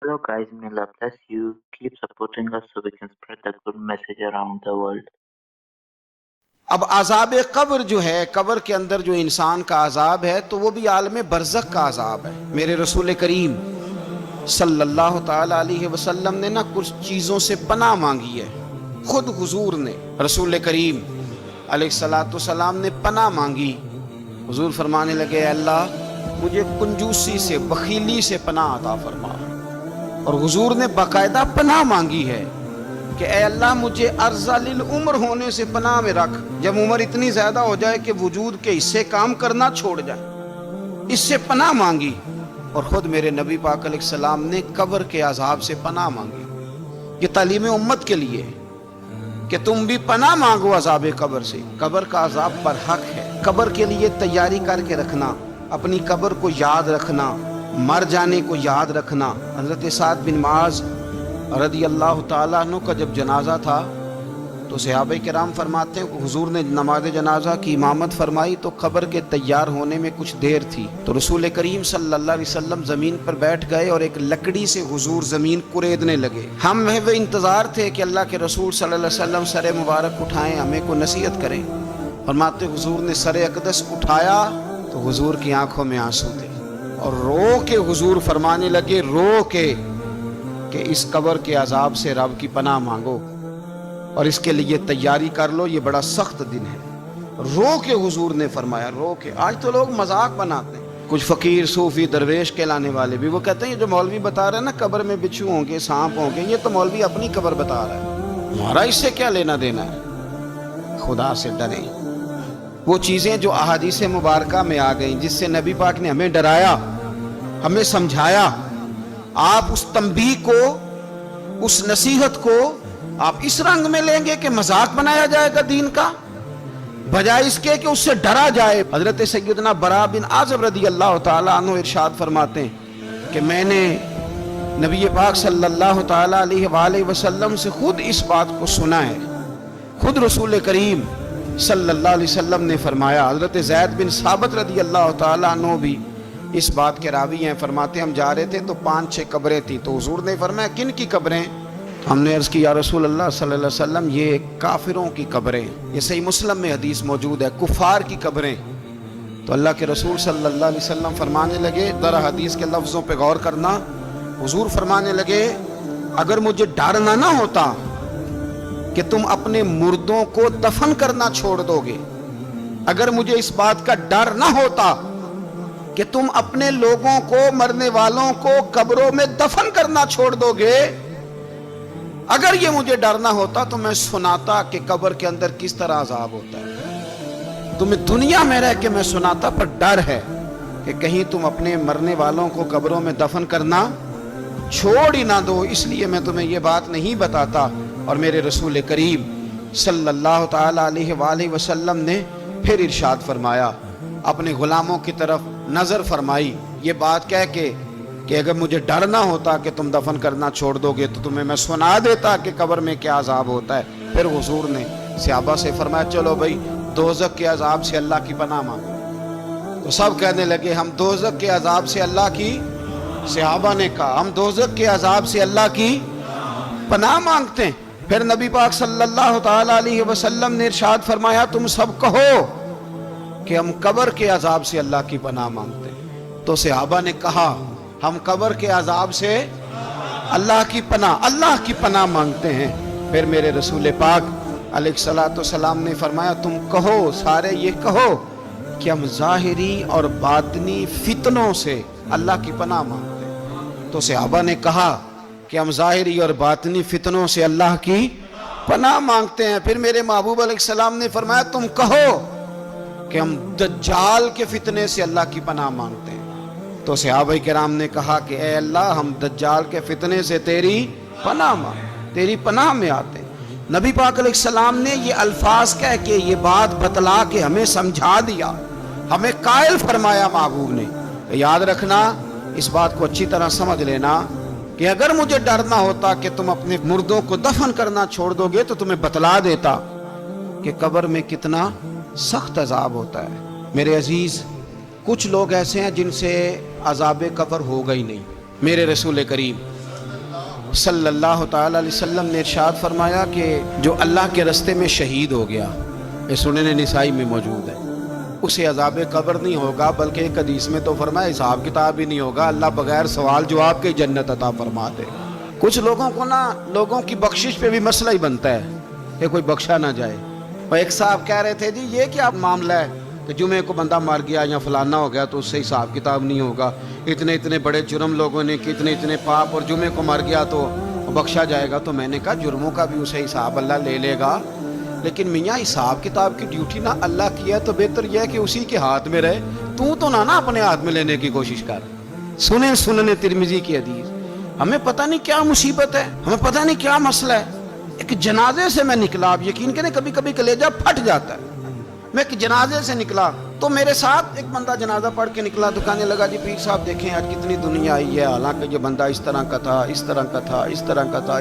Hello guys, may Allah bless you. Keep supporting us so we can spread the good message around the world. اب عذاب قبر جو ہے، قبر کے اندر جو انسان کا عذاب ہے تو وہ بھی عالم برزخ کا عذاب ہے۔ میرے رسول کریم صلی اللہ تعالی علیہ وسلم نے نا کچھ چیزوں سے پناہ مانگی ہے۔ خود حضور نے، رسول کریم علیہ السلام نے پناہ مانگی۔ حضور فرمانے لگے، اے اللہ مجھے کنجوسی سے، بخیلی سے پناہ عطا فرما۔ اور حضور نے باقاعدہ پناہ مانگی ہے کہ اے اللہ مجھے ارذل العمر ہونے سے پناہ میں رکھ، جب عمر اتنی زیادہ ہو جائے کہ وجود کے حصے کام کرنا چھوڑ جائے، اس سے پناہ مانگی۔ اور خود میرے نبی پاک علیہ السلام نے قبر کے عذاب سے پناہ مانگی۔ یہ تعلیم امت کے لیے کہ تم بھی پناہ مانگو عذاب قبر سے۔ قبر کا عذاب پر حق ہے۔ قبر کے لیے تیاری کر کے رکھنا، اپنی قبر کو یاد رکھنا، مر جانے کو یاد رکھنا۔ حضرت سعد بن معاذ رضی اللہ تعالیٰ عنہ کا جب جنازہ تھا تو صحابہ کرام فرماتے ہیں کہ حضور نے نماز جنازہ کی امامت فرمائی تو قبر کے تیار ہونے میں کچھ دیر تھی، تو رسول کریم صلی اللہ علیہ وسلم زمین پر بیٹھ گئے اور ایک لکڑی سے حضور زمین کوریدنے لگے۔ ہم وہ انتظار تھے کہ اللہ کے رسول صلی اللہ علیہ وسلم سر مبارک اٹھائیں، ہمیں کو نصیحت کریں۔ فرماتے حضور نے سر اقدس اٹھایا تو حضور کی آنکھوں میں آنسو تھے، اور رو کے حضور فرمانے لگے، رو کے کہ اس قبر کے عذاب سے رب کی پناہ مانگو اور اس کے لیے تیاری کر لو، یہ بڑا سخت دن ہے۔ رو کے حضور نے فرمایا، رو کے۔ آج تو لوگ مذاق بناتے ہیں، کچھ فقیر صوفی درویش کہلانے والے بھی، وہ کہتے ہیں یہ جو مولوی بتا رہا ہے نا قبر میں بچھو ہوں گے، سانپ ہوں گے، یہ تو مولوی اپنی قبر بتا رہا ہے، ہمارا اس سے کیا لینا دینا ہے۔ خدا سے ڈریں۔ وہ چیزیں جو احادیث مبارکہ میں آ گئیں، جس سے نبی پاک نے ہمیں ڈرایا، ہمیں سمجھایا، آپ اس تنبیہ کو، اس نصیحت کو آپ اس رنگ میں لیں گے کہ مذاق بنایا جائے گا دین کا، بجائے اس کے کہ اس سے ڈرا جائے۔ حضرت سیدنا براء بن عازب رضی اللہ تعالیٰ عنہ ارشاد فرماتے ہیں کہ میں نے نبی پاک صلی اللہ تعالیٰ علیہ وآلہ وسلم سے خود اس بات کو سنا ہے۔ خود رسول کریم صلی اللہ علیہ وسلم نے فرمایا۔ حضرت زید بن ثابت رضی اللہ تعالیٰ عنہ بھی اس بات کے راوی ہیں، فرماتے ہم جا رہے تھے تو 5-6 قبریں تھیں، تو حضور نے فرمایا کن کی قبریں؟ ہم نے عرض کی یا رسول اللہ صلی اللہ علیہ وسلم یہ کافروں کی قبریں، یہ صحیح مسلم میں حدیث موجود ہے، کفار کی قبریں۔ تو اللہ کے رسول صلی اللہ علیہ وسلم فرمانے لگے، ذرا حدیث کے لفظوں پہ غور کرنا، حضور فرمانے لگے اگر مجھے ڈر نہ ہوتا کہ تم اپنے مردوں کو دفن کرنا چھوڑ دو گے، اگر مجھے اس بات کا ڈر نہ ہوتا کہ تم اپنے لوگوں کو، مرنے والوں کو قبروں میں دفن کرنا چھوڑ دو گے، اگر یہ مجھے ڈر نہ ہوتا تو میں سناتا کہ قبر کے اندر کس طرح عذاب ہوتا ہے۔ تمہیں دنیا میں رہ کے میں سناتا، پر ڈر ہے کہ کہیں تم اپنے مرنے والوں کو قبروں میں دفن کرنا چھوڑ ہی نہ دو، اس لیے میں تمہیں یہ بات نہیں بتاتا۔ اور میرے رسول کریم صلی اللہ تعالی علیہ وآلہ وسلم نے پھر ارشاد فرمایا، اپنے غلاموں کی طرف نظر فرمائی، یہ بات کہہ کے کہ اگر مجھے ڈر نہ ہوتا کہ تم دفن کرنا چھوڑ دو گے تو تمہیں میں سنا دیتا کہ قبر میں کیا عذاب ہوتا ہے۔ پھر حضور نے صحابہ سے فرمایا چلو بھائی دوزخ کے عذاب سے اللہ کی پناہ مانگو۔ تو سب کہنے لگے ہم دوزخ کے عذاب سے اللہ کی، صحابہ نے کہا ہم دوزخ کے عذاب سے اللہ کی پناہ مانگتے ہیں۔ پھر نبی پاک صلی اللہ تعالی علیہ وسلم نے ارشاد فرمایا تم سب کہو کہ ہم قبر کے عذاب سے اللہ کی پناہ مانگتے ہیں۔ تو صحابہ نے کہا ہم قبر کے عذاب سے اللہ کی پناہ مانگتے ہیں۔ پھر میرے رسول پاک علیہ السلام نے فرمایا تم کہو، سارے یہ کہو کہ ہم ظاہری اور باطنی فتنوں سے اللہ کی پناہ مانگتے ہیں۔ تو صحابہ نے کہا کہ ہم ظاہری اور باطنی فتنوں سے اللہ کی پناہ مانگتے ہیں۔ پھر میرے محبوب علیہ السلام نے فرمایا تم کہو کہ ہم دجال کے فتنے سے اللہ کی پناہ مانگتے ہیں۔ تو صحابہ کرام نے کہا کہ اے اللہ ہم دجال کے فتنے سے تیری پناہ مانگ، تیری پناہ میں آتے ہیں۔ نبی پاک علیہ السلام نے یہ الفاظ کہہ کے، یہ بات بتلا کے ہمیں سمجھا دیا، ہمیں قائل فرمایا محبوب نے۔ یاد رکھنا، اس بات کو اچھی طرح سمجھ لینا کہ اگر مجھے ڈر نہ ہوتا کہ تم اپنے مردوں کو دفن کرنا چھوڑ دو گے تو تمہیں بتلا دیتا کہ قبر میں کتنا سخت عذاب ہوتا ہے۔ میرے عزیز، کچھ لوگ ایسے ہیں جن سے عذاب قبر ہوگا ہی نہیں۔ میرے رسول کریم صلی اللہ تعالی علیہ وسلم نے ارشاد فرمایا کہ جو اللہ کے راستے میں شہید ہو گیا، یہ سنن نسائی میں موجود ہے، اسے عذاب قبر نہیں ہوگا، بلکہ ایک حدیث میں تو فرمایا حساب کتاب ہی نہیں ہوگا، اللہ بغیر سوال جواب کے جنت عطا فرما دے۔ کچھ لوگوں کو لوگوں کی بخشش پہ بھی مسئلہ ہی بنتا ہے کہ کوئی بخشا نہ جائے۔ اور ایک صاحب کہہ رہے تھے جی یہ کیا معاملہ ہے کہ جمعے کو بندہ مر گیا یا فلانا ہو گیا تو اس سے حساب کتاب نہیں ہوگا، اتنے بڑے جرم لوگوں نے کہ اتنے پاپ، اور جمعے کو مر گیا تو بخشا جائے گا۔ تو میں نے کہا جرموں کا بھی اسے حساب اللہ لے لے گا، لیکن میاں حساب کتاب کی ڈیوٹی نہ اللہ کی ہے تو بہتر یہ ہے کہ اسی کے ہاتھ میں رہے، تو نہ اپنے ہاتھ میں لینے کی کوشش کر۔ سنن ترمذی کی حدیث۔ ہمیں پتہ نہیں کیا مصیبت ہے، ہمیں پتہ نہیں کیا مسئلہ ہے۔ ایک جنازے سے میں نکلا، آپ یقین کریں کبھی کبھی کلیجہ پھٹ جاتا ہے۔ میں ایک جنازے سے نکلا تو میرے ساتھ ایک بندہ جنازہ پڑھ کے نکلا تو کہنے لگا جی پیر صاحب دیکھیں آج کتنی دنیا آئی ہے، حالانکہ یہ بندہ اس طرح کا تھا، اس طرح کا تھا، اس طرح کا تھا۔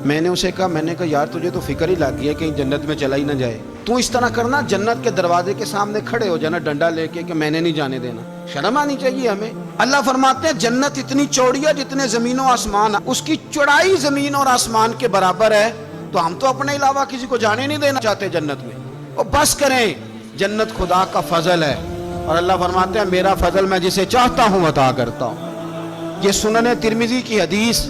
میں نے اسے کہا یار تجھے تو فکر ہی لگ گئی ہے کہیں جنت میں چلا ہی نہ جائے، تو اس طرح کرنا جنت کے دروازے کے سامنے کھڑے ہو جانا ڈنڈا لے کے کہ میں نے نہیں جانے دینا۔ شرم آنی چاہیے ہمیں۔ اللہ فرماتے ہیں جنت اتنی چوڑی ہے جتنے زمین و آسمان، اس کی چوڑائی زمین اور آسمان کے برابر ہے، تو ہم تو اپنے علاوہ کسی کو جانے نہیں دینا چاہتے جنت میں۔ اور بس کریں، جنت خدا کا فضل ہے، اور اللہ فرماتے ہیں میرا فضل میں جسے چاہتا ہوں عطا کرتا ہوں۔ یہ سنن ترمذی کی حدیث،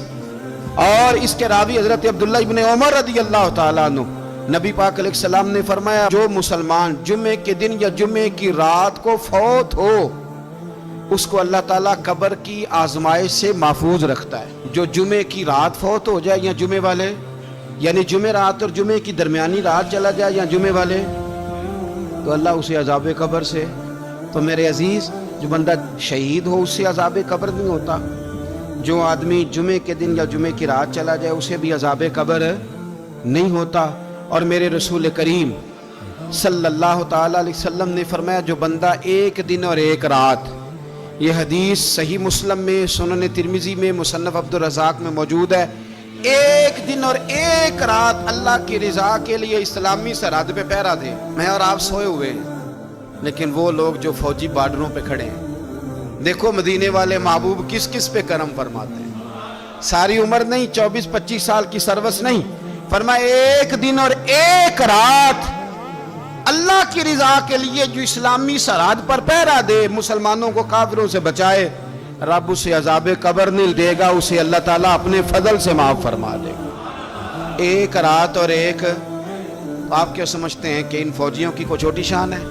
اور اس کے راوی حضرت عبداللہ ابن عمر رضی اللہ تعالیٰ عنہ، نبی پاک علیہ السلام نے فرمایا جو مسلمان جمعے کے دن یا جمعے کی رات کو فوت ہو اس کو اللہ تعالیٰ قبر کی آزمائش سے محفوظ رکھتا ہے۔ جو جمعے کی رات فوت ہو جائے یا جمعے والے، یعنی جمعے رات اور جمعے کی درمیانی رات چلا جائے یا جمعے والے، تو اللہ اسے عذاب قبر سے، تو میرے عزیز جو بندہ شہید ہو اس سے عذاب قبر نہیں ہوتا، جو آدمی جمعے کے دن یا جمعے کی رات چلا جائے اسے بھی عذاب قبر نہیں ہوتا۔ اور میرے رسول کریم صلی اللہ تعالیٰ علیہ وسلم نے فرمایا جو بندہ ایک دن اور ایک رات، یہ حدیث صحیح مسلم میں، سنن ترمذی میں، مصنف عبد الرزاق میں موجود ہے، ایک دن اور ایک رات اللہ کی رضا کے لیے اسلامی سرحد پہ پہرا دے۔ میں اور آپ سوئے ہوئے ہیں، لیکن وہ لوگ جو فوجی بارڈروں پہ کھڑے ہیں، دیکھو مدینے والے محبوب کس کس پہ کرم فرماتے ہیں۔ ساری عمر نہیں، 24-25 سال کی سروس نہیں، فرمایا ایک دن اور ایک رات اللہ کی رضا کے لیے جو اسلامی سرحد پر پہرا دے، مسلمانوں کو کافروں سے بچائے، رب اسے عذاب قبر نہیں دے گا، اسے اللہ تعالیٰ اپنے فضل سے معاف فرما دے گا۔ ایک رات اور ایک، آپ کیا سمجھتے ہیں کہ ان فوجیوں کی کوئی چھوٹی شان ہے؟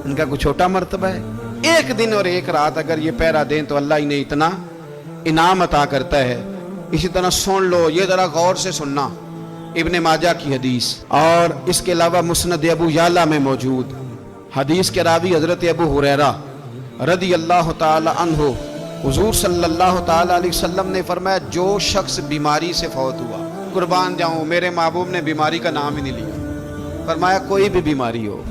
ان کا کوئی چھوٹا مرتبہ ہے؟ ایک دن اور ایک رات اگر یہ پہرا دیں تو اللہ انہیں اتنا انعام عطا کرتا ہے۔ اسی طرح سن لو، یہ ذرا غور سے سننا، ابن ماجہ کی حدیث، اور اس کے علاوہ مسند ابو یعلا میں موجود حدیث کے راوی حضرت ابو ہریرہ رضی اللہ تعالی عنہ، حضور صلی اللہ تعالی علیہ وسلم نے فرمایا جو شخص بیماری سے فوت ہوا، قربان جاؤں میرے محبوب نے بیماری کا نام ہی نہیں لیا، فرمایا کوئی بھی بیماری ہو،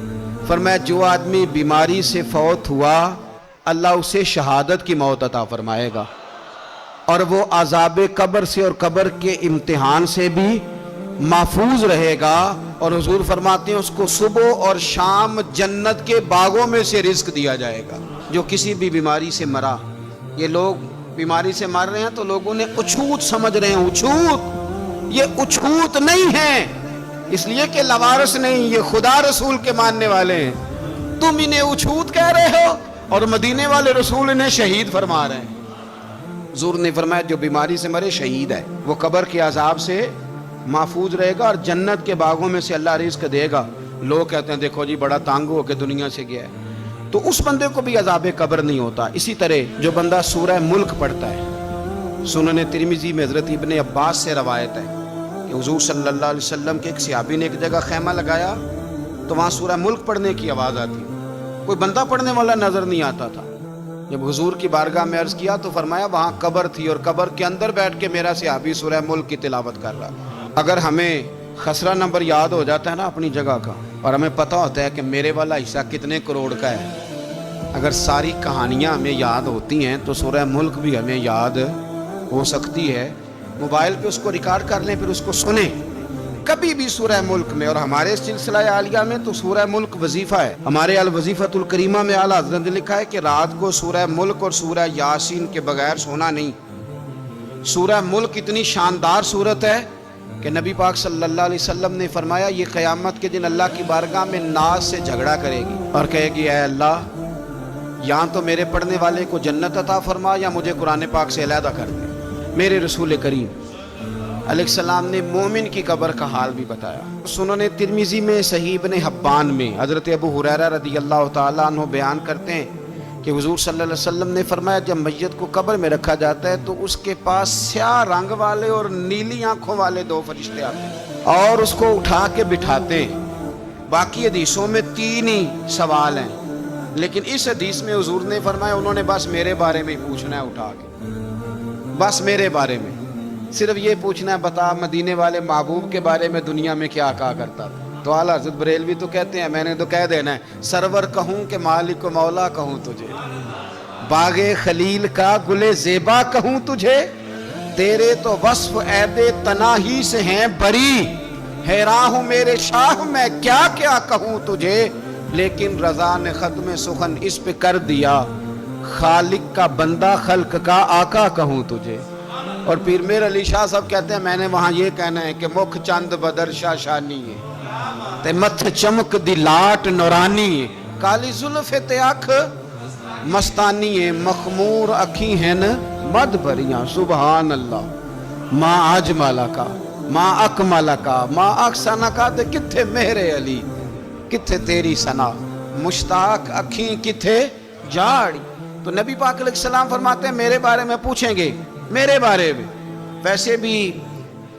فرمایا جو آدمی بیماری سے فوت ہوا اللہ اسے شہادت کی موت عطا فرمائے گا، اور وہ عذاب قبر سے اور قبر کے امتحان سے بھی محفوظ رہے گا، اور حضور فرماتے ہیں اس کو صبح اور شام جنت کے باغوں میں سے رزق دیا جائے گا۔ جو کسی بھی بیماری سے مرا، یہ لوگ بیماری سے مر رہے ہیں تو لوگوں نے اچھوت سمجھ رہے ہیں، اچھوت، یہ اچھوت نہیں ہے، اس لیے کہ لوارث نہیں، یہ خدا رسول کے ماننے والے ہیں، تم انہیں اچھوت کہہ رہے ہو، اور مدینے والے رسول انہیں شہید فرما رہے ہیں۔ حضور نے فرمایا جو بیماری سے مرے شہید ہے، وہ قبر کے عذاب سے محفوظ رہے گا اور جنت کے باغوں میں سے اللہ رزق دے گا۔ لوگ کہتے ہیں دیکھو جی بڑا تانگ ہو کے دنیا سے گیا ہے، تو اس بندے کو بھی عذاب قبر نہیں ہوتا۔ اسی طرح جو بندہ سورہ ملک پڑھتا ہے، سنن ترمذی میں حضرت ابن عباس سے روایت ہے کہ حضور صلی اللہ علیہ وسلم کے ایک صحابی نے ایک جگہ خیمہ لگایا تو وہاں سورہ ملک پڑھنے کی آواز آتی، کوئی بندہ پڑھنے والا نظر نہیں آتا تھا۔ جب حضور کی بارگاہ میں عرض کیا تو فرمایا وہاں قبر تھی اور قبر کے اندر بیٹھ کے میرا صحابی سورہ ملک کی تلاوت کر رہا تھا۔ اگر ہمیں خسرہ نمبر یاد ہو جاتا ہے نا اپنی جگہ کا، اور ہمیں پتہ ہوتا ہے کہ میرے والا حصہ کتنے کروڑ کا ہے، اگر ساری کہانیاں ہمیں یاد ہوتی ہیں تو سورہ ملک بھی ہمیں یاد ہو سکتی ہے۔ موبائل پہ اس کو ریکارڈ کر لیں، پھر اس کو سنیں کبھی بھی سورہ ملک میں۔ اور ہمارے سلسلہ عالیہ میں تو سورہ ملک وظیفہ ہے، ہمارے الوظیفۃ الکریمہ میں اعلیٰ حضرت نے لکھا ہے کہ رات کو سورہ ملک اور سورہ یاسین کے بغیر سونا نہیں، سورہ ملک اتنی شاندار صورت ہے کہ نبی پاک صلی اللہ علیہ وسلم نے فرمایا یہ قیامت کے دن اللہ کی بارگاہ میں ناز سے جھگڑا کرے گی اور کہے گی اے اللہ یا تو میرے پڑھنے والے کو جنت عطا فرما یا مجھے قرآن پاک سے علیحدہ کر دے۔ میرے رسول کریم علیہ السلام نے مومن کی قبر کا حال بھی بتایا۔ سنن ترمذی میں، صحیح ابن حبان میں حضرت ابو ہریرہ رضی اللہ تعالیٰ عنہ بیان کرتے ہیں کہ حضور صلی اللہ علیہ وسلم نے فرمایا جب میت کو قبر میں رکھا جاتا ہے تو اس کے پاس سیاہ رنگ والے اور نیلی آنکھوں والے 2 فرشتے آتے ہیں اور اس کو اٹھا کے بٹھاتے ہیں۔ باقی حدیثوں میں 3 ہی سوال ہیں، لیکن اس حدیث میں حضور نے فرمایا انہوں نے بس میرے بارے میں ہی پوچھنا ہے، اٹھا کے بس میرے بارے میں صرف یہ پوچھنا ہے بتا مدینے والے محبوب کے بارے میں دنیا میں کیا کہا کرتا تھا۔ تو اعلیٰ حضرت بریلوی تو کہتے ہیں میں نے تو کہہ دینا ہے سرور کہوں کہ مالک و مولا کہوں تجھے، باغ خلیل کا گل زیبا کہوں تجھے، تیرے تو وصف عید تناہی سے ہیں بری، حیراں ہوں میرے شاہ میں کیا کیا کہوں تجھے، لیکن رضا نے ختم سخن اس پہ کر دیا، خالق کا بندہ خلق کا آقا کہوں تجھے۔ اور پیر میر علی شاہ صاحب کہتے ہیں میں نے وہاں یہ کہنا ہے کہ مکھ چند بدر شاہ شانی ہے تے متھ چمک دی لاٹ نورانی ہے، کالی زلف تے اکھ مستانی ہے، مخمور اکھی ہیں مد بریاں، سبحان اللہ ما اجمالا کا ما اکمالا کا ما احسنا کا تے کتھے میرے علی کتھے تیری ثنا، مشتاق اکھیں کتھے جاڑی۔ تو نبی پاک علیہ السلام فرماتے ہیں میرے بارے میں پوچھیں گے، میرے بارے میں۔ ویسے بھی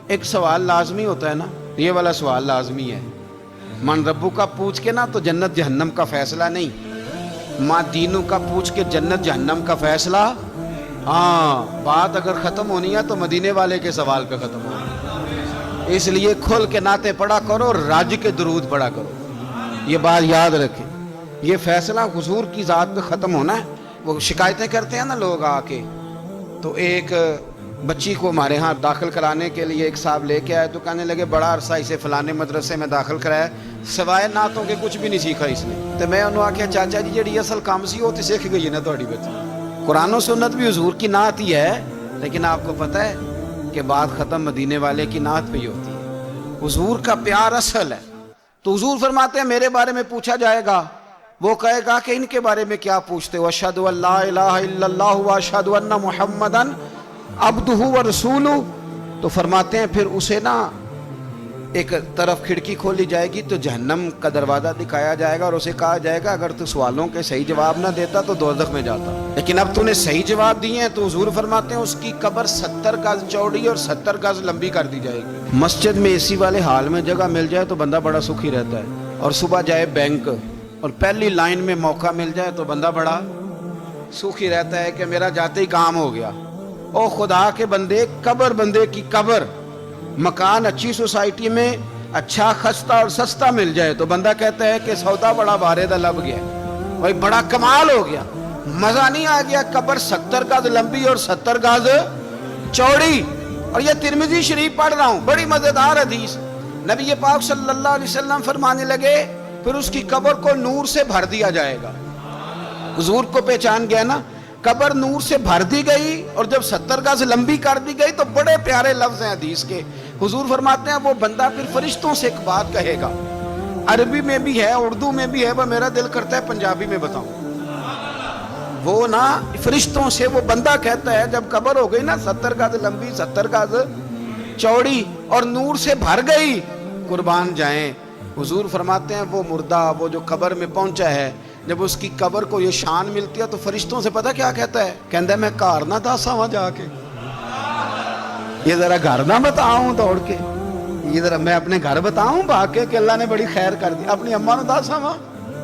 ایک سوال لازمی ہوتا ہے نا، یہ والا سوال لازمی ہے، من ربو کا پوچھ کے نا تو جنت جہنم کا فیصلہ نہیں، ماں دینوں کا پوچھ کے جنت جہنم کا فیصلہ۔ ہاں بات اگر ختم ہونی ہے تو مدینے والے کے سوال پہ ختم ہونی، اس لیے کھل کے نعتیں پڑھا کرو، راج کے درود پڑھا کرو، یہ بات یاد رکھیں۔ یہ فیصلہ حضور کی ذات پہ ختم ہونا ہے۔ وہ شکایتیں کرتے ہیں نا لوگ آ کے، تو ایک بچی کو ہمارے ہاں داخل کرانے کے لیے ایک صاحب لے کے آئے تو کہنے لگے بڑا عرصہ اسے فلانے مدرسے میں داخل کرایا، سوائے نعتوں کے کچھ بھی نہیں سیکھا اس نے۔ تو میں انہوں آکھیا چاچا جی جڑی اصل کام سی وہ تو سیکھ گئی ہے نا تہاڈی بچی، قرآن و سنت بھی حضور کی نعت ہی ہے، لیکن آپ کو پتہ ہے کہ بات ختم مدینے والے کی نعت پہ ہی ہوتی ہے، حضور کا پیار اصل ہے۔ تو حضور فرماتے ہیں میرے بارے میں پوچھا جائے گا، وہ کہے گا کہ ان کے بارے میں کیا پوچھتے ہو، اشہد ان لا الہ الا اللہ واشہد ان محمدن عبدہ ورسولہ۔ تو فرماتے ہیں پھر اسے نا ایک طرف کھڑکی کھولی جائے گی تو جہنم کا دروازہ دکھایا جائے گا اور اسے کہا جائے گا اگر تو سوالوں کے صحیح جواب نہ دیتا تو دوزخ میں جاتا، لیکن اب تو نے صحیح جواب دیے ہیں۔ تو حضور فرماتے ہیں اس کی قبر 70 گز چوڑی اور 70 گز لمبی کر دی جائے گی۔ مسجد میں اے سی والے حال میں جگہ مل جائے تو بندہ بڑا سکھی رہتا ہے، اور صبح جائے بینک اور پہلی لائن میں موقع مل جائے تو بندہ بڑا سکھی رہتا ہے کہ میرا جاتے ہی کام ہو گیا۔ او خدا کے بندے، قبر بندے کی قبر، مکان اچھی سوسائٹی میں اچھا خستہ اور سستا مل جائے تو بندہ کہتا ہے کہ سودا بڑا بھارے دا لب گیا، بھائی بڑا کمال ہو گیا، مزہ نہیں آ گیا۔ قبر 70 گز لمبی اور 70 گز چوڑی، اور یہ ترمذی شریف پڑھ رہا ہوں، بڑی مزیدار حدیث۔ نبی پاک صلی اللہ علیہ وسلم فرمانے لگے پھر اس کی قبر کو نور سے بھر دیا جائے گا۔ حضور کو پہچان گیا نا، قبر نور سے بھر دی گئی اور جب 70 گز لمبی کر دی گئی تو بڑے پیارے لفظ ہیں حدیث کے۔ حضور فرماتے ہیں وہ بندہ پھر فرشتوں سے ایک بات کہے گا، عربی میں بھی ہے اردو میں بھی ہے، وہ میرا دل کرتا ہے پنجابی میں بتاؤں۔ وہ نا فرشتوں سے وہ بندہ کہتا ہے جب قبر ہو گئی نا 70 گز لمبی 70 گز چوڑی اور نور سے بھر گئی، قربان جائیں، حضور فرماتے ہیں وہ مردہ وہ جو قبر میں پہنچا ہے، جب اس کی قبر کو یہ شان ملتی ہے تو فرشتوں سے پتہ کیا کہتا ہے، کہتا ہے میں گھر نہ دساں وہاں جا کے، یہ ذرا گھر نہ بتاؤں دوڑ کے، یہ ذرا میں اپنے گھر بتاؤں بھاگ کے کہ اللہ نے بڑی خیر کر دی، اپنی اماں نو دساں وہاں،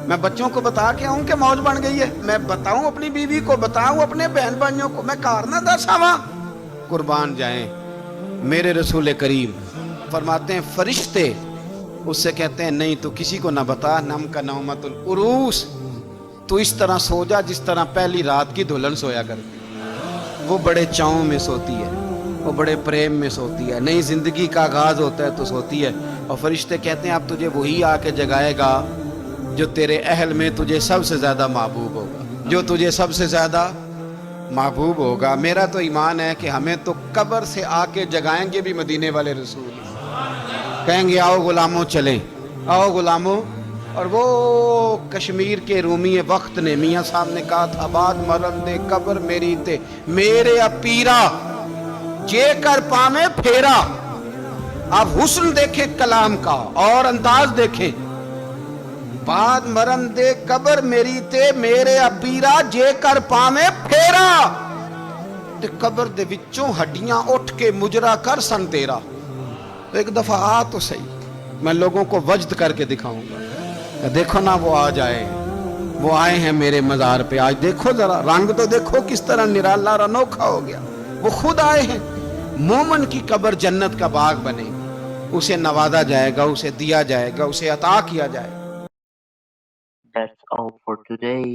میں بچوں کو بتا کے آؤں کہ موج بن گئی ہے، میں بتاؤں اپنی بیوی کو، بتاؤں اپنے بہن بھائیوں کو، میں گھر نہ دساں وہاں۔ قربان جائیں میرے رسول کریم فرماتے ہیں فرشتے اس سے کہتے ہیں نہیں تو کسی کو نہ بتا، نم کا نومت العروس، تو اس طرح سو جا جس طرح پہلی رات کی دلہن سویا کرتی، وہ بڑے چاؤں میں سوتی ہے، وہ بڑے پریم میں سوتی ہے، نئی زندگی کا آغاز ہوتا ہے تو سوتی ہے، اور فرشتے کہتے ہیں اب تجھے وہی آ کے جگائے گا جو تیرے اہل میں تجھے سب سے زیادہ محبوب ہوگا، جو تجھے سب سے زیادہ محبوب ہوگا. میرا تو ایمان ہے کہ ہمیں تو قبر سے آ کے جگائیں گے بھی مدینے والے رسول. کہیں گے آؤ غلاموں چلیں، آؤ غلاموں. اور وہ کشمیر کے رومی وقت نے میاں صاحب نے کہا تھا بعد مرن دے قبر میری تے میرے اپیرا جے کر پامے پھیرا. آپ حسن دیکھیں کلام کا اور انداز دیکھیں. بعد مرن دے قبر میری تے میرے اپیرا جے کر پامے پھیرا. تے قبر دے وچوں ہڈیاں اٹھ کے مجرا کر سن تیرا. تو ایک دفعہ آ تو صحیح، میں لوگوں کو وجد کر کے دکھاؤں گا. دیکھو نا وہ آ جائے، وہ آئے ہیں میرے مزار پہ. آج دیکھو ذرا رنگ تو دیکھو کس طرح نرالا اور انوکھا ہو گیا. وہ خود آئے ہیں. مومن کی قبر جنت کا باغ بنے گی، اسے نوازا جائے گا، اسے دیا جائے گا، اسے عطا کیا جائے گا. That's all for today.